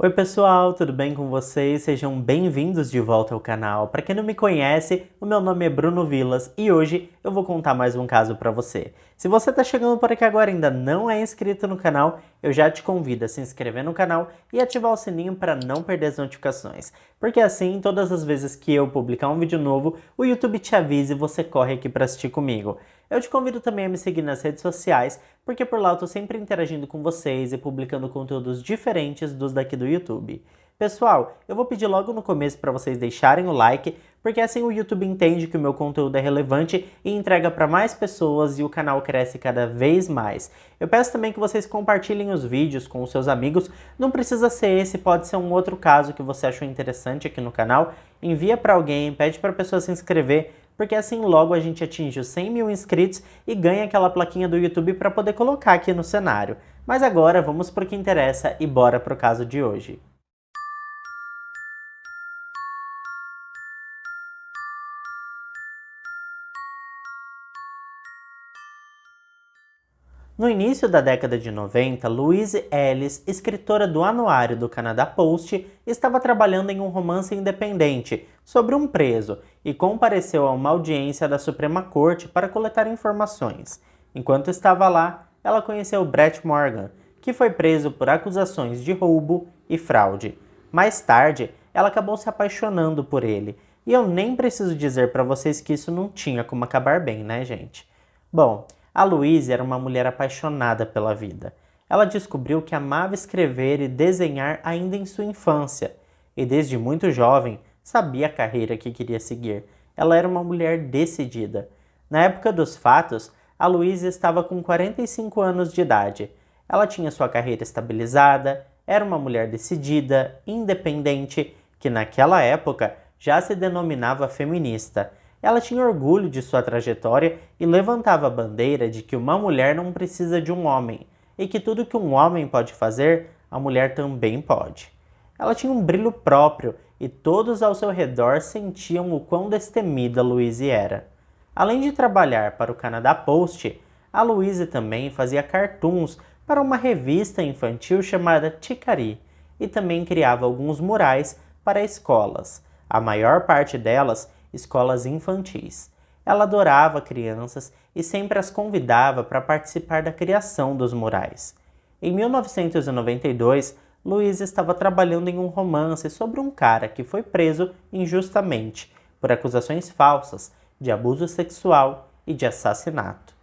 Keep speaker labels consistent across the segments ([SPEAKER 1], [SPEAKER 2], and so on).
[SPEAKER 1] Oi pessoal, tudo bem com vocês? Sejam bem-vindos de volta ao canal. Para quem não me conhece, o meu nome é Bruno Vilas e hoje eu vou contar mais um caso para você. Se você está chegando por aqui agora e ainda não é inscrito no canal, eu já te convido a se inscrever no canal e ativar o sininho para não perder as notificações. Porque assim, todas as vezes que eu publicar um vídeo novo, o YouTube te avisa e você corre aqui para assistir comigo. Eu te convido também a me seguir nas redes sociais, porque por lá eu tô sempre interagindo com vocês e publicando conteúdos diferentes dos daqui do YouTube. Pessoal, eu vou pedir logo no começo para vocês deixarem o like, porque assim o YouTube entende que o meu conteúdo é relevante e entrega para mais pessoas e o canal cresce cada vez mais. Eu peço também que vocês compartilhem os vídeos com os seus amigos, não precisa ser esse, pode ser um outro caso que você achou interessante aqui no canal, envia para alguém, pede para a pessoa se inscrever, porque assim logo a gente atinge os 100 mil inscritos e ganha aquela plaquinha do YouTube para poder colocar aqui no cenário. Mas agora vamos para o que interessa e bora para o caso de hoje. No início da década de 90, Louise Ellis, escritora do Anuário do Canada Post, estava trabalhando em um romance independente sobre um preso e compareceu a uma audiência da Suprema Corte para coletar informações. Enquanto estava lá, ela conheceu Brett Morgan, que foi preso por acusações de roubo e fraude. Mais tarde, ela acabou se apaixonando por ele, e eu nem preciso dizer para vocês que isso não tinha como acabar bem, né, gente? Bom, a Louise era uma mulher apaixonada pela vida. Ela descobriu que amava escrever e desenhar ainda em sua infância, e desde muito jovem sabia a carreira que queria seguir. Ela era uma mulher decidida. Na época dos fatos, a Louise estava com 45 anos de idade. Ela tinha sua carreira estabilizada, era uma mulher decidida, independente, que naquela época já se denominava feminista. Ela tinha orgulho de sua trajetória e levantava a bandeira de que uma mulher não precisa de um homem, e que tudo que um homem pode fazer, a mulher também pode. Ela tinha um brilho próprio e todos ao seu redor sentiam o quão destemida Louise era. Além de trabalhar para o Canada Post, a Louise também fazia cartoons para uma revista infantil chamada Ticari e também criava alguns murais para escolas, a maior parte delas escolas infantis. Ela adorava crianças e sempre as convidava para participar da criação dos murais. Em 1992, Louise estava trabalhando em um romance sobre um cara que foi preso injustamente por acusações falsas de abuso sexual e de assassinato.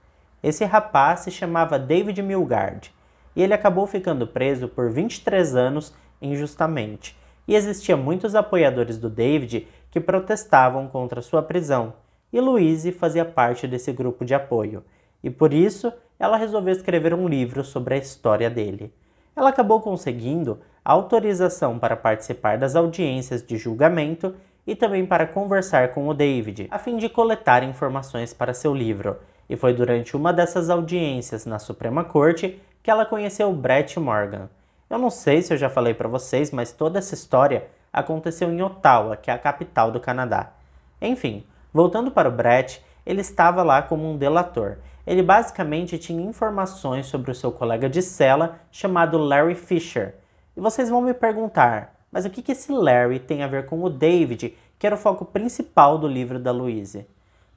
[SPEAKER 1] Esse rapaz se chamava David Milgaard e ele acabou ficando preso por 23 anos injustamente. E existiam muitos apoiadores do David que protestavam contra sua prisão, e Louise fazia parte desse grupo de apoio, e por isso ela resolveu escrever um livro sobre a história dele. Ela acabou conseguindo autorização para participar das audiências de julgamento e também para conversar com o David, a fim de coletar informações para seu livro, e foi durante uma dessas audiências na Suprema Corte que ela conheceu Brett Morgan. Eu não sei se eu já falei para vocês, mas toda essa história aconteceu em Ottawa, que é a capital do Canadá. Enfim, voltando para o Brett, ele estava lá como um delator. Ele basicamente tinha informações sobre o seu colega de cela chamado Larry Fisher. E vocês vão me perguntar, mas o que esse Larry tem a ver com o David, que era o foco principal do livro da Louise?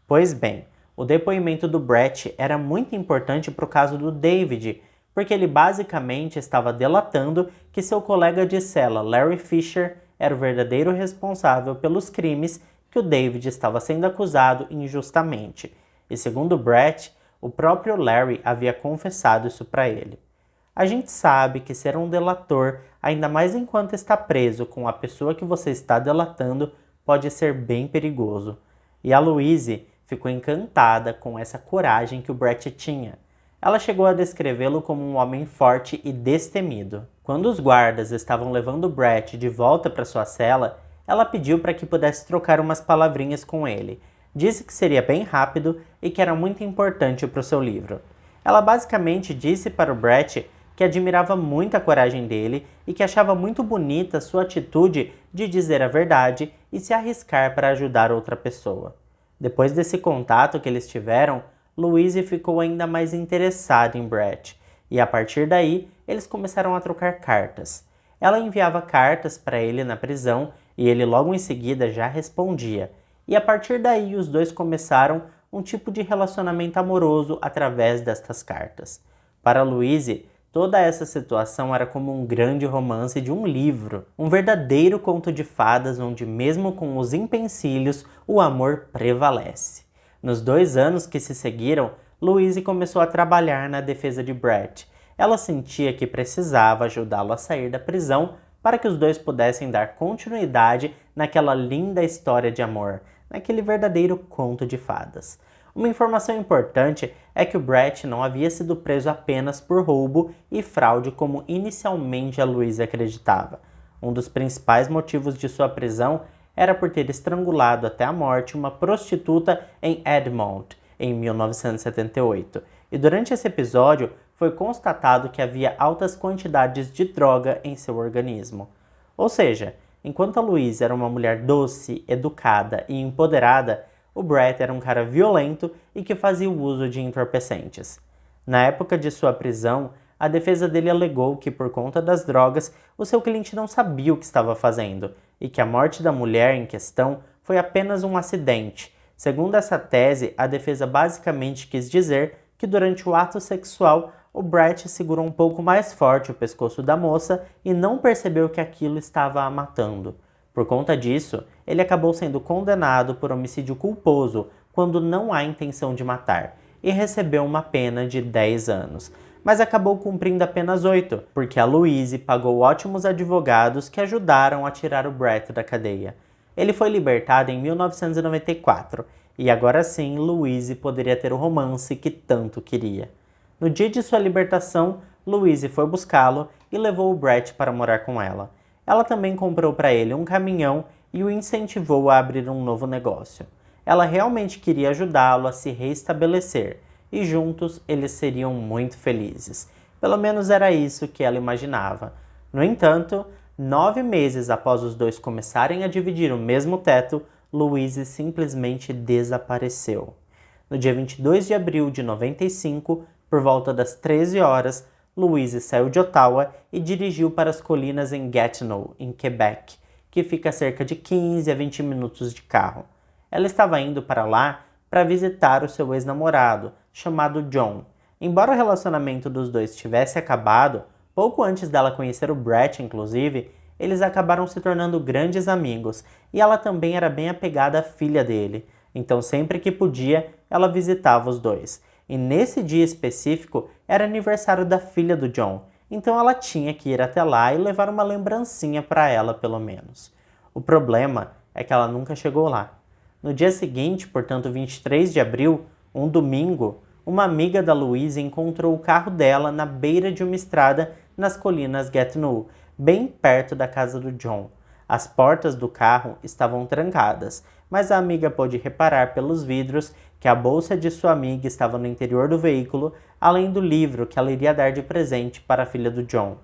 [SPEAKER 1] Pois bem, o depoimento do Brett era muito importante para o caso do David, porque ele basicamente estava delatando que seu colega de cela, Larry Fisher, era o verdadeiro responsável pelos crimes que o David estava sendo acusado injustamente. E segundo Brett, o próprio Larry havia confessado isso para ele. A gente sabe que ser um delator, ainda mais enquanto está preso com a pessoa que você está delatando, pode ser bem perigoso. E a Louise ficou encantada com essa coragem que o Brett tinha. Ela chegou a descrevê-lo como um homem forte e destemido. Quando os guardas estavam levando Brett de volta para sua cela, ela pediu para que pudesse trocar umas palavrinhas com ele. Disse que seria bem rápido e que era muito importante para o seu livro. Ela basicamente disse para o Brett que admirava muito a coragem dele e que achava muito bonita sua atitude de dizer a verdade e se arriscar para ajudar outra pessoa. Depois desse contato que eles tiveram, Louise ficou ainda mais interessada em Brett, e a partir daí eles começaram a trocar cartas. Ela enviava cartas para ele na prisão e ele logo em seguida já respondia. E a partir daí os dois começaram um tipo de relacionamento amoroso através destas cartas. Para Louise, toda essa situação era como um grande romance de um livro, um verdadeiro conto de fadas onde mesmo com os empecilhos, o amor prevalece. Nos 2 anos que se seguiram, Louise começou a trabalhar na defesa de Brett. Ela sentia que precisava ajudá-lo a sair da prisão para que os dois pudessem dar continuidade naquela linda história de amor, naquele verdadeiro conto de fadas. Uma informação importante é que o Brett não havia sido preso apenas por roubo e fraude como inicialmente a Louise acreditava. Um dos principais motivos de sua prisão era por ter estrangulado até a morte uma prostituta em Edmond, em 1978. E durante esse episódio foi constatado que havia altas quantidades de droga em seu organismo. Ou seja, enquanto a Louise era uma mulher doce, educada e empoderada, o Brett era um cara violento e que fazia o uso de entorpecentes. Na época de sua prisão, a defesa dele alegou que por conta das drogas, o seu cliente não sabia o que estava fazendo e que a morte da mulher em questão foi apenas um acidente. Segundo essa tese, a defesa basicamente quis dizer que durante o ato sexual, o Brett segurou um pouco mais forte o pescoço da moça e não percebeu que aquilo estava a matando. Por conta disso, ele acabou sendo condenado por homicídio culposo quando não há intenção de matar e recebeu uma pena de 10 anos. Mas acabou cumprindo apenas 8, porque a Louise pagou ótimos advogados que ajudaram a tirar o Brett da cadeia. Ele foi libertado em 1994 e agora sim Louise poderia ter o romance que tanto queria. No dia de sua libertação, Louise foi buscá-lo e levou o Brett para morar com ela. Ela também comprou para ele um caminhão e o incentivou a abrir um novo negócio. Ela realmente queria ajudá-lo a se reestabelecer e juntos eles seriam muito felizes. Pelo menos era isso que ela imaginava. No entanto, 9 meses após os dois começarem a dividir o mesmo teto, Louise simplesmente desapareceu. No dia 22 de abril de 95, por volta das 13 horas, Louise saiu de Ottawa e dirigiu para as colinas em Gatineau, em Quebec, que fica a cerca de 15 a 20 minutos de carro. Ela estava indo para lá para visitar o seu ex-namorado, chamado John. Embora o relacionamento dos dois tivesse acabado, pouco antes dela conhecer o Brett, inclusive, eles acabaram se tornando grandes amigos e ela também era bem apegada à filha dele. Então sempre que podia, ela visitava os dois. E nesse dia específico era aniversário da filha do John, então ela tinha que ir até lá e levar uma lembrancinha para ela pelo menos. O problema é que ela nunca chegou lá. No dia seguinte, portanto 23 de abril, um domingo, uma amiga da Louise encontrou o carro dela na beira de uma estrada nas colinas Gatineau, bem perto da casa do John. As portas do carro estavam trancadas, mas a amiga pôde reparar pelos vidros que a bolsa de sua amiga estava no interior do veículo, além do livro que ela iria dar de presente para a filha do John.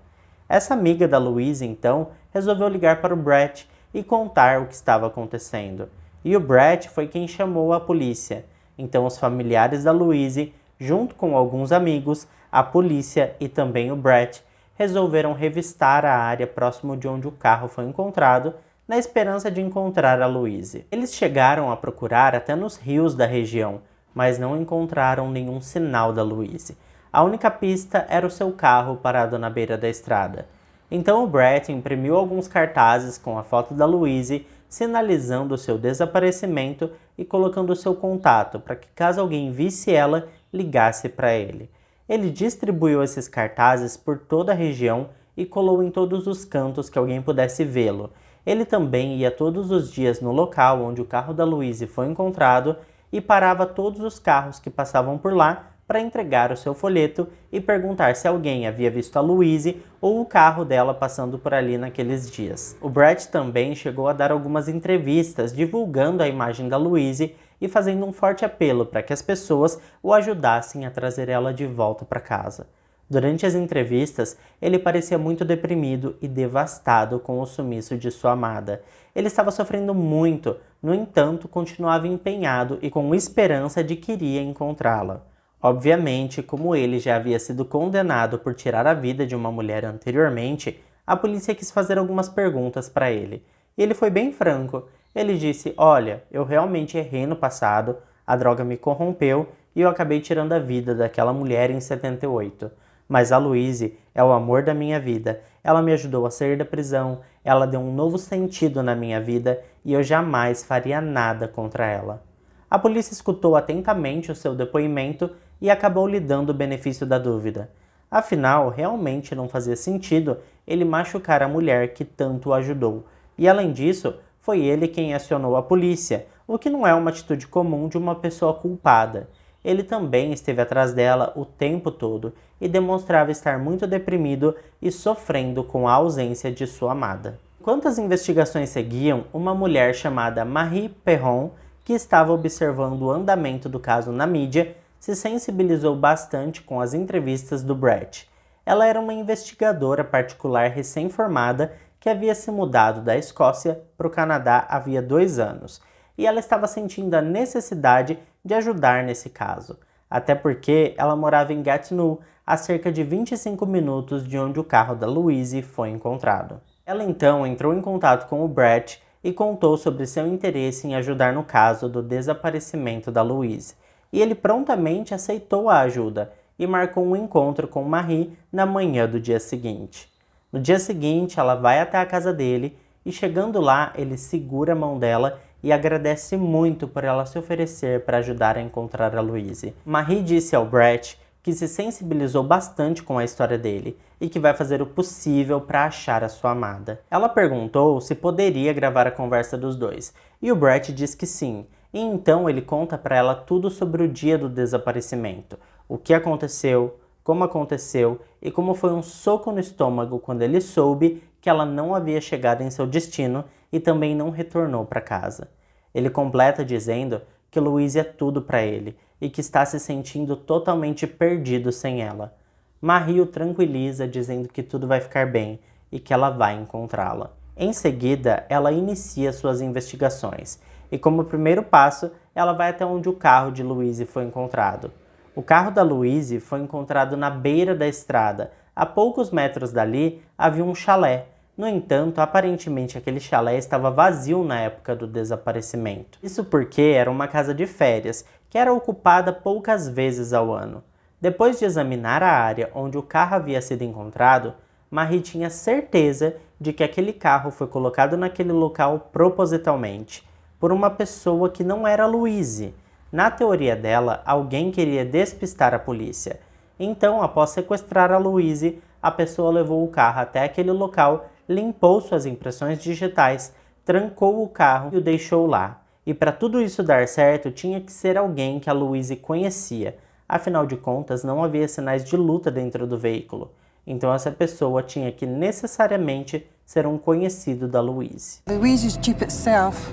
[SPEAKER 1] Essa amiga da Louise, então, resolveu ligar para o Brett e contar o que estava acontecendo. E o Brett foi quem chamou a polícia. Então os familiares da Louise, junto com alguns amigos, a polícia e também o Brett, resolveram revistar a área próximo de onde o carro foi encontrado, na esperança de encontrar a Louise. Eles chegaram a procurar até nos rios da região, mas não encontraram nenhum sinal da Louise. A única pista era o seu carro parado na beira da estrada. Então o Brett imprimiu alguns cartazes com a foto da Louise, sinalizando o seu desaparecimento e colocando o seu contato para que caso alguém visse ela, ligasse para ele. Ele distribuiu esses cartazes por toda a região e colou em todos os cantos que alguém pudesse vê-lo. Ele também ia todos os dias no local onde o carro da Louise foi encontrado e parava todos os carros que passavam por lá para entregar o seu folheto e perguntar se alguém havia visto a Louise ou o carro dela passando por ali naqueles dias. O Brett também chegou a dar algumas entrevistas divulgando a imagem da Louise e fazendo um forte apelo para que as pessoas o ajudassem a trazer ela de volta para casa. Durante as entrevistas, ele parecia muito deprimido e devastado com o sumiço de sua amada. Ele estava sofrendo muito, no entanto, continuava empenhado e com esperança de que iria encontrá-la. Obviamente, como ele já havia sido condenado por tirar a vida de uma mulher anteriormente, A polícia quis fazer algumas perguntas para ele. E ele foi bem franco. Ele disse: olha, eu realmente errei no passado, a droga me corrompeu e eu acabei tirando a vida daquela mulher em 78. Mas a Louise é o amor da minha vida. Ela me ajudou a sair da prisão, ela deu um novo sentido na minha vida e eu jamais faria nada contra ela. A polícia escutou atentamente o seu depoimento e acabou lhe dando o benefício da dúvida. Afinal, realmente não fazia sentido ele machucar a mulher que tanto o ajudou. E além disso, foi ele quem acionou a polícia, o que não é uma atitude comum de uma pessoa culpada. Ele também esteve atrás dela o tempo todo e demonstrava estar muito deprimido e sofrendo com a ausência de sua amada. Enquanto as investigações seguiam, uma mulher chamada Marie Perron, que estava observando o andamento do caso na mídia, se sensibilizou bastante com as entrevistas do Brett. Ela era uma investigadora particular recém-formada que havia se mudado da Escócia para o Canadá havia 2 anos, e ela estava sentindo a necessidade de ajudar nesse caso, até porque ela morava em Gatineau, a cerca de 25 minutos de onde o carro da Louise foi encontrado. Ela então entrou em contato com o Brett e contou sobre seu interesse em ajudar no caso do desaparecimento da Louise, e ele prontamente aceitou a ajuda e marcou um encontro com Marie na manhã do dia seguinte. No dia seguinte, ela vai até a casa dele e, chegando lá, ele segura a mão dela e agradece muito por ela se oferecer para ajudar a encontrar a Louise. Marie disse ao Brett que se sensibilizou bastante com a história dele e que vai fazer o possível para achar a sua amada. Ela perguntou se poderia gravar a conversa dos dois e o Brett diz que sim. E então ele conta para ela tudo sobre o dia do desaparecimento, o que aconteceu, como aconteceu e como foi um soco no estômago quando ele soube que ela não havia chegado em seu destino e também não retornou para casa. Ele completa dizendo que Louise é tudo para ele e que está se sentindo totalmente perdido sem ela. Marie o tranquiliza dizendo que tudo vai ficar bem e que ela vai encontrá-la. Em seguida, ela inicia suas investigações e, como primeiro passo, ela vai até onde o carro de Louise foi encontrado. O carro da Louise foi encontrado na beira da estrada. A poucos metros dali havia um chalé. No entanto, aparentemente aquele chalé estava vazio na época do desaparecimento. Isso porque era uma casa de férias, que era ocupada poucas vezes ao ano. Depois de examinar a área onde o carro havia sido encontrado, Marie tinha certeza de que aquele carro foi colocado naquele local propositalmente, por uma pessoa que não era Louise. Na teoria dela, alguém queria despistar a polícia. Então, após sequestrar a Louise, a pessoa levou o carro até aquele local, limpou suas impressões digitais, trancou o carro e o deixou lá. E para tudo isso dar certo, tinha que ser alguém que a Louise conhecia. Afinal de contas, não havia sinais de luta dentro do veículo. Então essa pessoa tinha que necessariamente ser um conhecido da Louise.
[SPEAKER 2] Louise's Jeep itself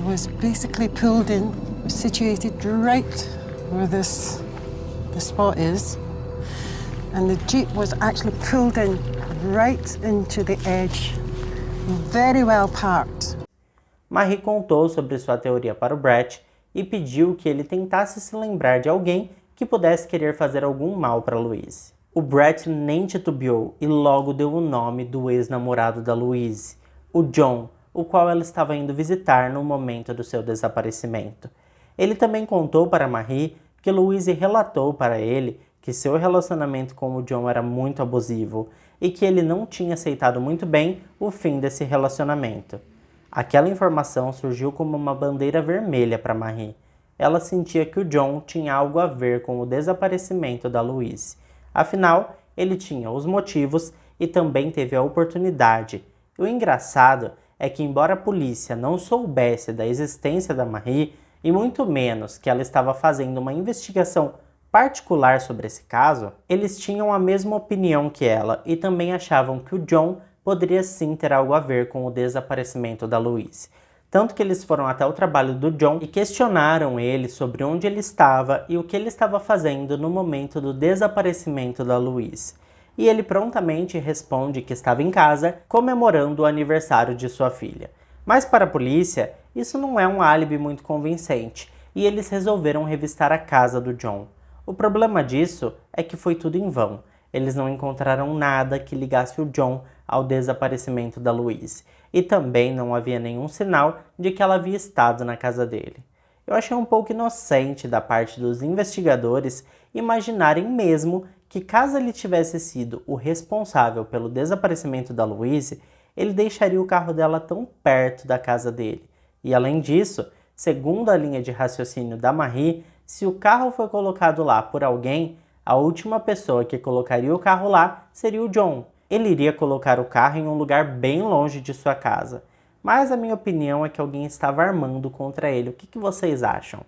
[SPEAKER 2] was basically pulled in, situated right where this spot is, and the Jeep was actually pulled in right into the edge, very well parked.
[SPEAKER 1] Marie contou sobre sua teoria para o Brett e pediu que ele tentasse se lembrar de alguém que pudesse querer fazer algum mal para Louise. O Brett nem titubeou e logo deu o nome do ex-namorado da Louise, o John, o qual ela estava indo visitar no momento do seu desaparecimento. Ele também contou para Marie que Louise relatou para ele que seu relacionamento com o John era muito abusivo e que ele não tinha aceitado muito bem o fim desse relacionamento. Aquela informação surgiu como uma bandeira vermelha para Marie. Ela sentia que o John tinha algo a ver com o desaparecimento da Louise. Afinal, ele tinha os motivos e também teve a oportunidade. E o engraçado é que, embora a polícia não soubesse da existência da Marie, e muito menos que ela estava fazendo uma investigação particular sobre esse caso, eles tinham a mesma opinião que ela e também achavam que o John poderia sim ter algo a ver com o desaparecimento da Louise. Tanto que eles foram até o trabalho do John e questionaram ele sobre onde ele estava e o que ele estava fazendo no momento do desaparecimento da Louise. E ele prontamente responde que estava em casa comemorando o aniversário de sua filha. Mas para a polícia, isso não é um álibi muito convincente e eles resolveram revistar a casa do John. O problema disso é que foi tudo em vão. Eles não encontraram nada que ligasse o John ao desaparecimento da Louise, e também não havia nenhum sinal de que ela havia estado na casa dele. Eu achei um pouco inocente da parte dos investigadores imaginarem mesmo que, caso ele tivesse sido o responsável pelo desaparecimento da Louise, ele deixaria o carro dela tão perto da casa dele. E além disso, segundo a linha de raciocínio da Marie, se o carro foi colocado lá por alguém, a última pessoa que colocaria o carro lá seria o John. Ele iria colocar o carro em um lugar bem longe de sua casa. Mas a minha opinião é que alguém estava armando contra ele. O que vocês acham?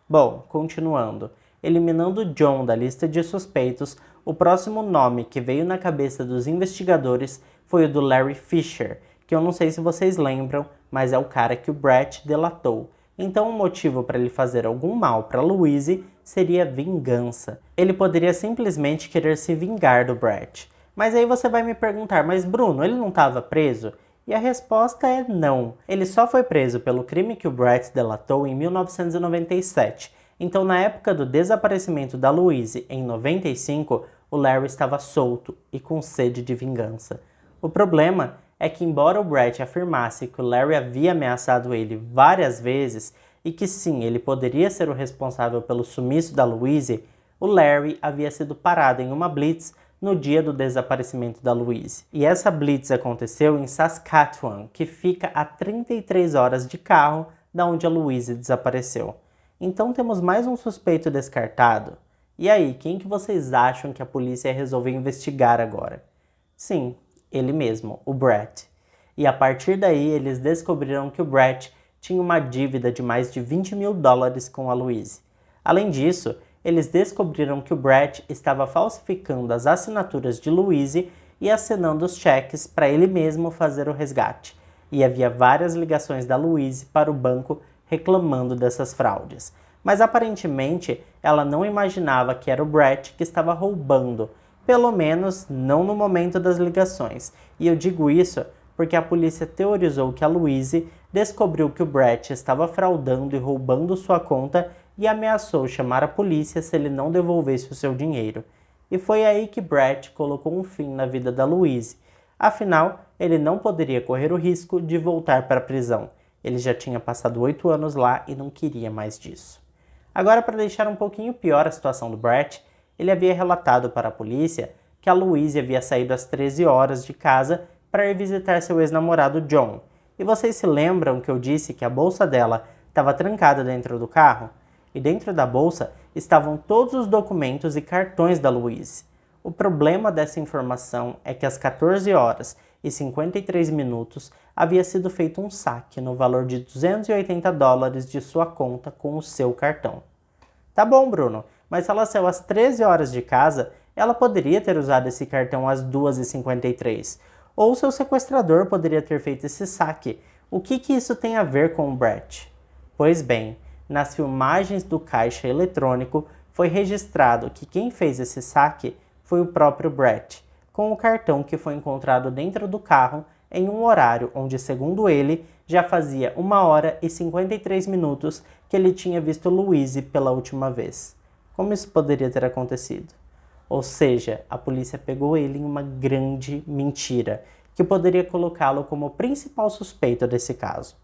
[SPEAKER 1] Bom, continuando. Eliminando John da lista de suspeitos, o próximo nome que veio na cabeça dos investigadores foi o do Larry Fisher, que eu não sei se vocês lembram, mas é o cara que o Brett delatou. Então o motivo para ele fazer algum mal para Louise seria vingança. Ele poderia simplesmente querer se vingar do Brett. Mas aí você vai me perguntar, mas Bruno, ele não estava preso? E a resposta é não. Ele só foi preso pelo crime que o Brett delatou em 1997. Então, na época do desaparecimento da Louise, em 95, o Larry estava solto e com sede de vingança. O problema é que, embora o Brett afirmasse que o Larry havia ameaçado ele várias vezes e que sim, ele poderia ser o responsável pelo sumiço da Louise, o Larry havia sido parado em uma blitz no dia do desaparecimento da Louise. E essa blitz aconteceu em Saskatchewan, que fica a 33 horas de carro da onde a Louise desapareceu. Então temos mais um suspeito descartado. E aí, quem que vocês acham que a polícia ia resolver investigar agora? Sim, ele mesmo, o Brett. E a partir daí eles descobriram que o Brett tinha uma dívida de mais de $20 mil com a Louise. Além disso, eles descobriram que o Brett estava falsificando as assinaturas de Louise e assinando os cheques para ele mesmo fazer o resgate. E havia várias ligações da Louise para o banco reclamando dessas fraudes. Mas aparentemente ela não imaginava que era o Brett que estava roubando, pelo menos não no momento das ligações. E eu digo isso porque a polícia teorizou que a Louise descobriu que o Brett estava fraudando e roubando sua conta e ameaçou chamar a polícia se ele não devolvesse o seu dinheiro. E foi aí que Brett colocou um fim na vida da Louise. Afinal, ele não poderia correr o risco de voltar para a prisão. Ele já tinha passado 8 anos lá e não queria mais disso. Agora, para deixar um pouquinho pior a situação do Brett, ele havia relatado para a polícia que a Louise havia saído às 13 horas de casa para ir visitar seu ex-namorado John. E vocês se lembram que eu disse que a bolsa dela estava trancada dentro do carro? E dentro da bolsa estavam todos os documentos e cartões da Louise. O problema dessa informação é que às 14 horas e 53 minutos havia sido feito um saque no valor de $280 de sua conta com o seu cartão. Tá bom, Bruno, mas se ela saiu às 13 horas de casa, ela poderia ter usado esse cartão às 2h53. Ou seu sequestrador poderia ter feito esse saque. O que isso tem a ver com o Brett? Pois bem, nas filmagens do caixa eletrônico foi registrado que quem fez esse saque foi o próprio Brett, com o cartão que foi encontrado dentro do carro em um horário onde, segundo ele, já fazia 1h53 que ele tinha visto Louise pela última vez. Como isso poderia ter acontecido? Ou seja, a polícia pegou ele em uma grande mentira, que poderia colocá-lo como o principal suspeito desse caso.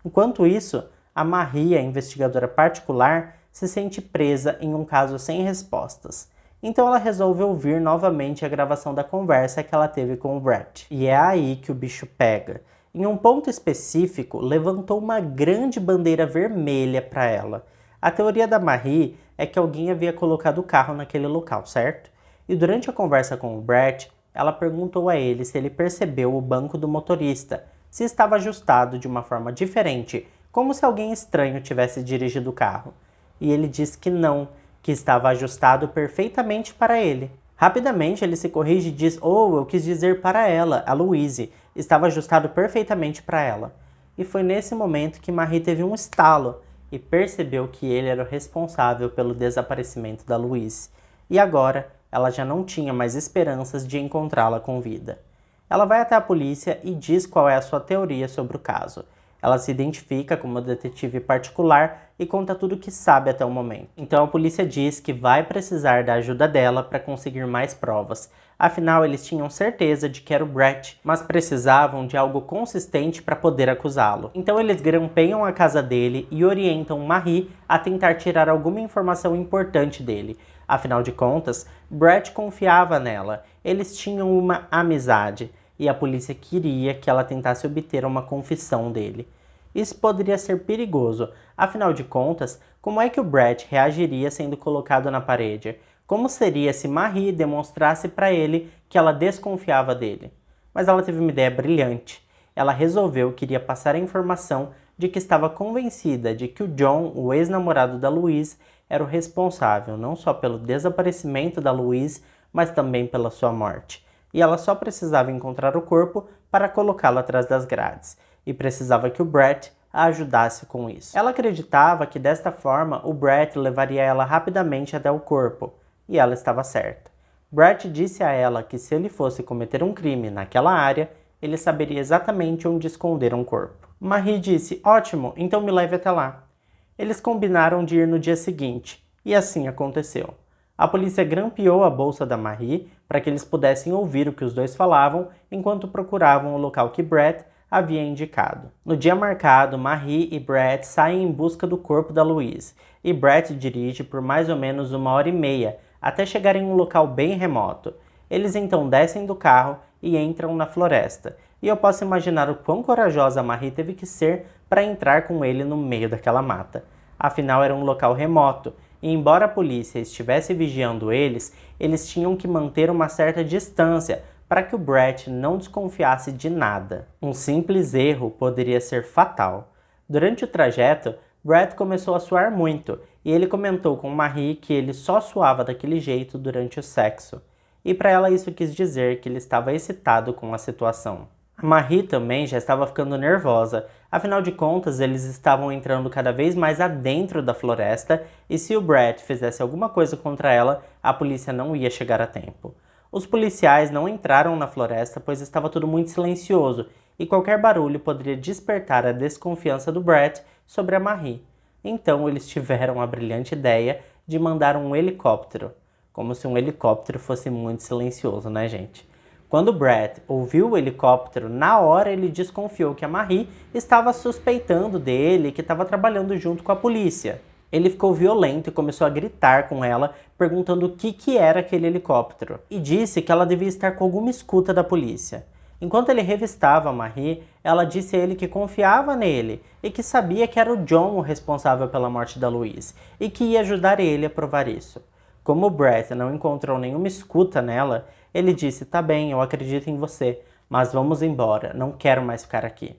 [SPEAKER 1] Enquanto isso, a Marie, a investigadora particular, se sente presa em um caso sem respostas. Então ela resolve ouvir novamente a gravação da conversa que ela teve com o Brett. E é aí que o bicho pega. Em um ponto específico, levantou uma grande bandeira vermelha para ela. A teoria da Marie é que alguém havia colocado o carro naquele local, certo? E durante a conversa com o Brett, ela perguntou a ele se ele percebeu o banco do motorista, se estava ajustado de uma forma diferente, como se alguém estranho tivesse dirigido o carro. E ele disse que não, que estava ajustado perfeitamente para ele. Rapidamente ele se corrige e diz: "Oh, eu quis dizer para ela, a Louise, estava ajustado perfeitamente para ela." E foi nesse momento que Marie teve um estalo e percebeu que ele era o responsável pelo desaparecimento da Louise. E agora ela já não tinha mais esperanças de encontrá-la com vida. Ela vai até a polícia e diz qual é a sua teoria sobre o caso. Ela se identifica como detetive particular e conta tudo o que sabe até o momento. Então a polícia diz que vai precisar da ajuda dela para conseguir mais provas. Afinal, eles tinham certeza de que era o Brett, mas precisavam de algo consistente para poder acusá-lo. Então eles grampeiam a casa dele e orientam Marie a tentar tirar alguma informação importante dele. Afinal de contas, Brett confiava nela, eles tinham uma amizade e a polícia queria que ela tentasse obter uma confissão dele. Isso poderia ser perigoso, afinal de contas, como é que o Brett reagiria sendo colocado na parede? Como seria se Marie demonstrasse para ele que ela desconfiava dele? Mas ela teve uma ideia brilhante. Ela resolveu que iria passar a informação de que estava convencida de que o John, o ex-namorado da Louise, era o responsável não só pelo desaparecimento da Louise, mas também pela sua morte. E ela só precisava encontrar o corpo para colocá-lo atrás das grades. E precisava que o Brett a ajudasse com isso. Ela acreditava que desta forma o Brett levaria ela rapidamente até o corpo. E ela estava certa. Brett disse a ela que se ele fosse cometer um crime naquela área, ele saberia exatamente onde esconder um corpo. Marie disse, ótimo, então me leve até lá. Eles combinaram de ir no dia seguinte, e assim aconteceu. A polícia grampeou a bolsa da Marie para que eles pudessem ouvir o que os dois falavam enquanto procuravam o local que Brett havia indicado. No dia marcado, Marie e Brett saem em busca do corpo da Louise, e Brett dirige por mais ou menos 1h30 até chegar em um local bem remoto. Eles então descem do carro e entram na floresta, e eu posso imaginar o quão corajosa a Marie teve que ser para entrar com ele no meio daquela mata. Afinal, era um local remoto, e embora a polícia estivesse vigiando eles, eles tinham que manter uma certa distância para que o Brett não desconfiasse de nada. Um simples erro poderia ser fatal. Durante o trajeto, Brett começou a suar muito, e ele comentou com Marie que ele só suava daquele jeito durante o sexo. E para ela isso quis dizer que ele estava excitado com a situação. A Marie também já estava ficando nervosa, afinal de contas eles estavam entrando cada vez mais adentro da floresta e se o Brett fizesse alguma coisa contra ela, a polícia não ia chegar a tempo. Os policiais não entraram na floresta pois estava tudo muito silencioso e qualquer barulho poderia despertar a desconfiança do Brett sobre a Marie. Então eles tiveram a brilhante ideia de mandar um helicóptero. Como se um helicóptero fosse muito silencioso, né, gente? Quando Brett ouviu o helicóptero, na hora ele desconfiou que a Marie estava suspeitando dele e que estava trabalhando junto com a polícia. Ele ficou violento e começou a gritar com ela, perguntando o que era aquele helicóptero, e disse que ela devia estar com alguma escuta da polícia. Enquanto ele revistava a Marie, ela disse a ele que confiava nele e que sabia que era o John o responsável pela morte da Louise e que ia ajudar ele a provar isso. Como o Brett não encontrou nenhuma escuta nela, ele disse, tá bem, eu acredito em você, mas vamos embora, não quero mais ficar aqui.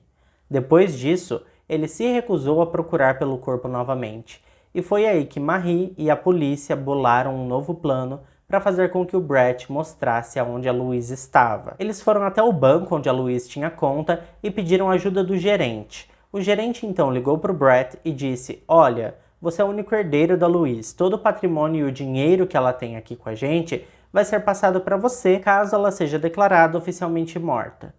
[SPEAKER 1] Depois disso, ele se recusou a procurar pelo corpo novamente. E foi aí que Marie e a polícia bolaram um novo plano para fazer com que o Brett mostrasse aonde a Louise estava. Eles foram até o banco onde a Louise tinha conta e pediram ajuda do gerente. O gerente então ligou para o Brett e disse, olha, você é o único herdeiro da Louise, todo o patrimônio e o dinheiro que ela tem aqui com a gente vai ser passado para você caso ela seja declarada oficialmente morta.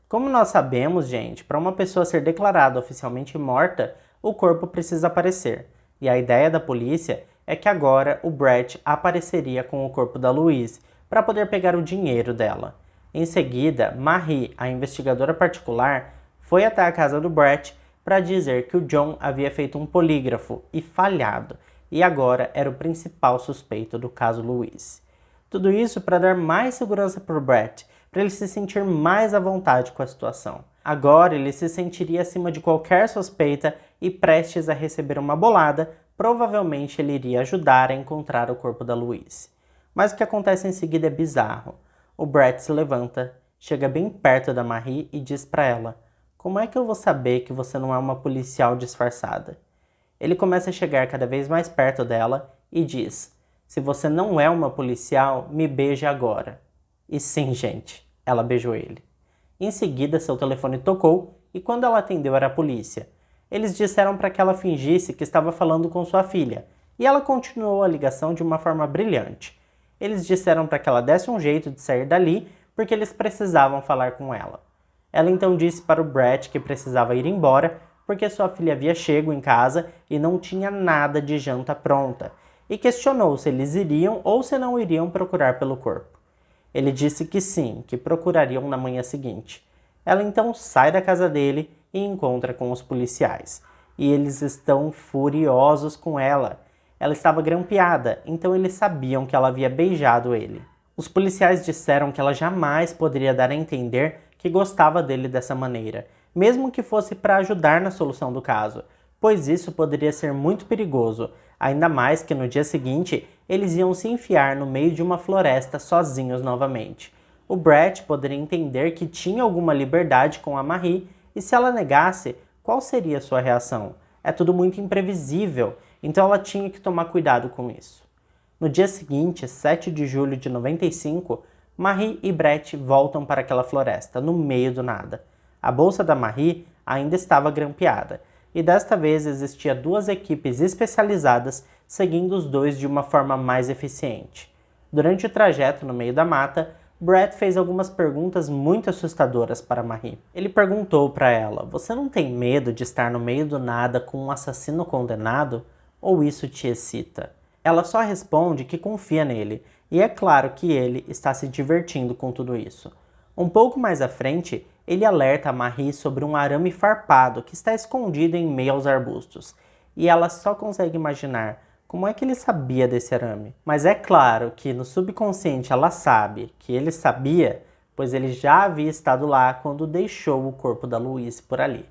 [SPEAKER 1] Como nós sabemos, gente, para uma pessoa ser declarada oficialmente morta, o corpo precisa aparecer. E a ideia da polícia é que agora o Brett apareceria com o corpo da Louise para poder pegar o dinheiro dela. Em seguida, Marie, a investigadora particular, foi até a casa do Brett para dizer que o John havia feito um polígrafo e falhado, e agora era o principal suspeito do caso Louise. Tudo isso para dar mais segurança para o Brett, para ele se sentir mais à vontade com a situação. Agora ele se sentiria acima de qualquer suspeita e prestes a receber uma bolada, provavelmente ele iria ajudar a encontrar o corpo da Louise. Mas o que acontece em seguida é bizarro. O Brett se levanta, chega bem perto da Marie e diz para ela, como é que eu vou saber que você não é uma policial disfarçada? Ele começa a chegar cada vez mais perto dela e diz, se você não é uma policial, me beije agora. E sim, gente, ela beijou ele. Em seguida, seu telefone tocou e quando ela atendeu era a polícia. Eles disseram para que ela fingisse que estava falando com sua filha e ela continuou a ligação de uma forma brilhante. Eles disseram para que ela desse um jeito de sair dali porque eles precisavam falar com ela. Ela então disse para o Brett que precisava ir embora porque sua filha havia chego em casa e não tinha nada de janta pronta, e questionou se eles iriam ou se não iriam procurar pelo corpo. Ele disse que sim, que procurariam na manhã seguinte. Ela então sai da casa dele e encontra com os policiais. E eles estão furiosos com ela. Ela estava grampeada, então eles sabiam que ela havia beijado ele. Os policiais disseram que ela jamais poderia dar a entender que gostava dele dessa maneira, mesmo que fosse para ajudar na solução do caso, pois isso poderia ser muito perigoso, ainda mais que no dia seguinte eles iam se enfiar no meio de uma floresta sozinhos novamente. O Brett poderia entender que tinha alguma liberdade com a Marie, e se ela negasse, qual seria sua reação? É tudo muito imprevisível, então ela tinha que tomar cuidado com isso. No dia seguinte, 7 de julho de 95, Marie e Brett voltam para aquela floresta, no meio do nada. A bolsa da Marie ainda estava grampeada, e desta vez existia 2 equipes especializadas seguindo os dois de uma forma mais eficiente. Durante o trajeto no meio da mata, Brett fez algumas perguntas muito assustadoras para Marie. Ele perguntou para ela: "Você não tem medo de estar no meio do nada com um assassino condenado? Ou isso te excita?" Ela só responde que confia nele, e é claro que ele está se divertindo com tudo isso. Um pouco mais à frente, ele alerta a Marie sobre um arame farpado que está escondido em meio aos arbustos, e ela só consegue imaginar como é que ele sabia desse arame. Mas é claro que no subconsciente ela sabe que ele sabia, pois ele já havia estado lá quando deixou o corpo da Louise por ali.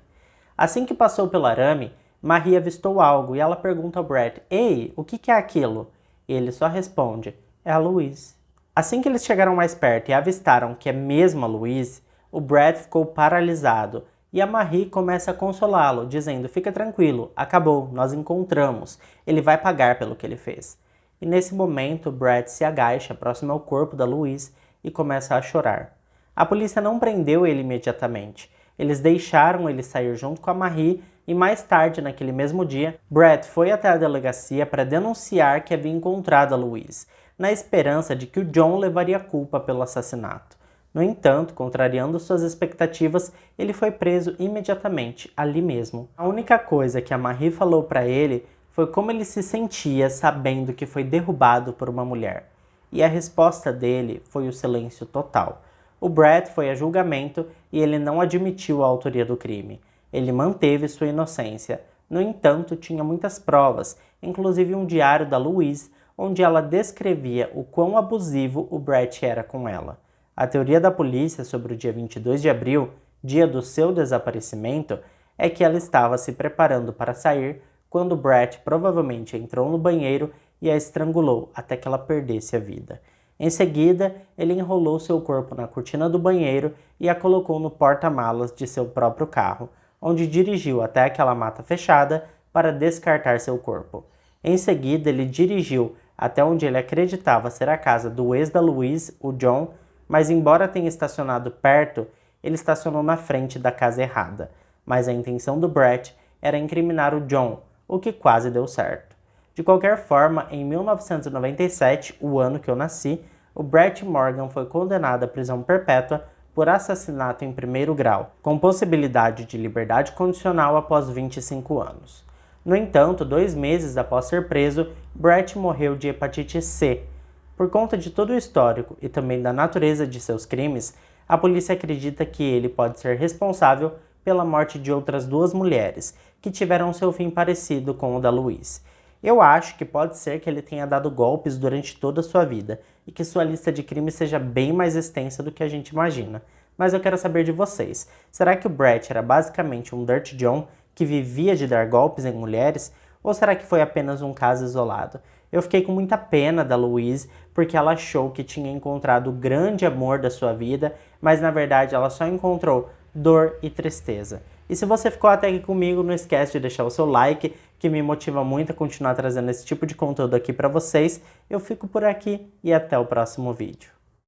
[SPEAKER 1] Assim que passou pelo arame, Marie avistou algo e ela pergunta ao Brett: "Ei, o que é aquilo?" E ele só responde: "É a Louise." Assim que eles chegaram mais perto e avistaram que é mesmo a Louise, o Brett ficou paralisado e a Marie começa a consolá-lo, dizendo: "Fica tranquilo, acabou, nós encontramos, ele vai pagar pelo que ele fez." E nesse momento, Brett se agacha próximo ao corpo da Louise e começa a chorar. A polícia não prendeu ele imediatamente, eles deixaram ele sair junto com a Marie e mais tarde, naquele mesmo dia, Brett foi até a delegacia para denunciar que havia encontrado a Louise, na esperança de que o John levaria a culpa pelo assassinato. No entanto, contrariando suas expectativas, ele foi preso imediatamente, ali mesmo. A única coisa que a Marie falou para ele foi como ele se sentia sabendo que foi derrubado por uma mulher. E a resposta dele foi o silêncio total. O Brett foi a julgamento e ele não admitiu a autoria do crime. Ele manteve sua inocência. No entanto, tinha muitas provas, inclusive um diário da Louise, onde ela descrevia o quão abusivo o Brett era com ela. A teoria da polícia sobre o dia 22 de abril, dia do seu desaparecimento, é que ela estava se preparando para sair quando Brett provavelmente entrou no banheiro e a estrangulou até que ela perdesse a vida. Em seguida, ele enrolou seu corpo na cortina do banheiro e a colocou no porta-malas de seu próprio carro, onde dirigiu até aquela mata fechada para descartar seu corpo. Em seguida, ele dirigiu até onde ele acreditava ser a casa do ex da Louise, o John, mas embora tenha estacionado perto, ele estacionou na frente da casa errada. Mas a intenção do Brett era incriminar o John, o que quase deu certo. De qualquer forma, em 1997, o ano que eu nasci, o Brett Morgan foi condenado à prisão perpétua por assassinato em primeiro grau, com possibilidade de liberdade condicional após 25 anos. No entanto, 2 meses após ser preso, Brett morreu de hepatite C. Por conta de todo o histórico e também da natureza de seus crimes, a polícia acredita que ele pode ser responsável pela morte de outras 2 mulheres, que tiveram seu fim parecido com o da Louise. Eu acho que pode ser que ele tenha dado golpes durante toda a sua vida e que sua lista de crimes seja bem mais extensa do que a gente imagina. Mas eu quero saber de vocês. Será que o Brett era basicamente um Dirty John que vivia de dar golpes em mulheres? Ou será que foi apenas um caso isolado? Eu fiquei com muita pena da Louise porque ela achou que tinha encontrado o grande amor da sua vida, mas na verdade ela só encontrou dor e tristeza. E se você ficou até aqui comigo, não esquece de deixar o seu like, que me motiva muito a continuar trazendo esse tipo de conteúdo aqui para vocês. Eu fico por aqui e até o próximo vídeo.